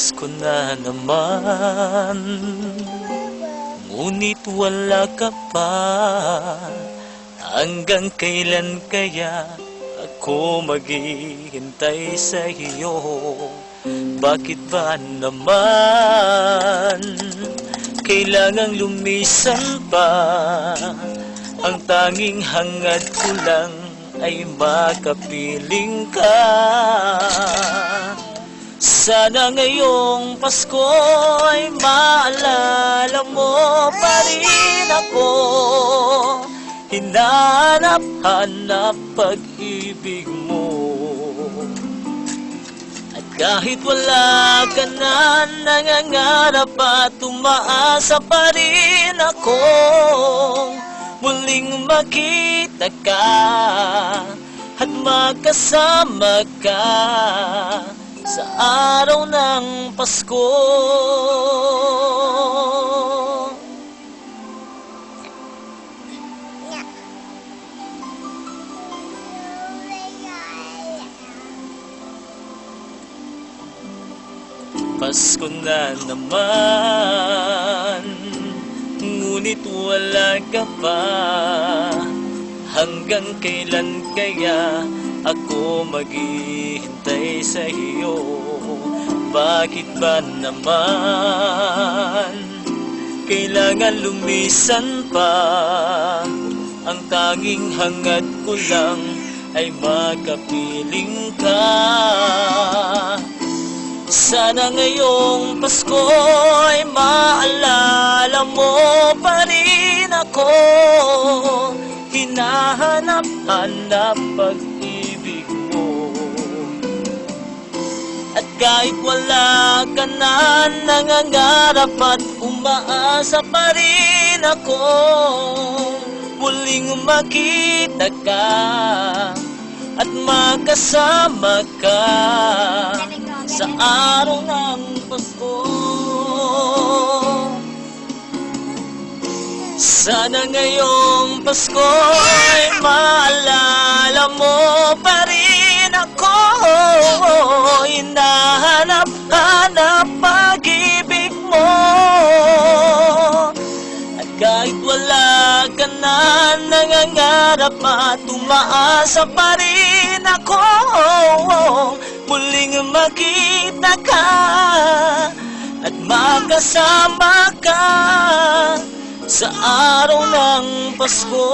Pasko na naman, ngunit wala ka pa. Hanggang kailan kaya ako maghihintay sa iyo? Bakit ba naman kailangang lumisan pa? Ang tanging hangad ko lang ay makapiling ka. Sana ngayong Pasko ay maalala mo pa rin ako. Hinahanap-hanap pag-ibig mo. At kahit wala ka na, nangangarap at umaasa pa rin ako. Muling makita ka at magkasama ka sa araw ng Pasko. Pasko na naman, ngunit wala ka pa. Hanggang kailan kaya ako maghihintay sa iyo? Bakit ba naman kailangan lumisan pa? Ang tanging hangad ko lang ay makapiling ka. Sana ngayong Pasko ay maalala mo pa rin ako. Hinahanap-hanap pag-ibig mo. At kahit wala ka na, nangangarap at umaasa pa rin ako. Muling makita ka at magkasama ka sa araw ng Pasko. Sana ngayong Pasko ay maalala mo pa rin ako. Hinahanap-hanap pag-ibig mo. At kahit wala ka na, nangangarap at umaasa pa rin ako. Muling makita ka at magkasama ka sa araw ng Pasko.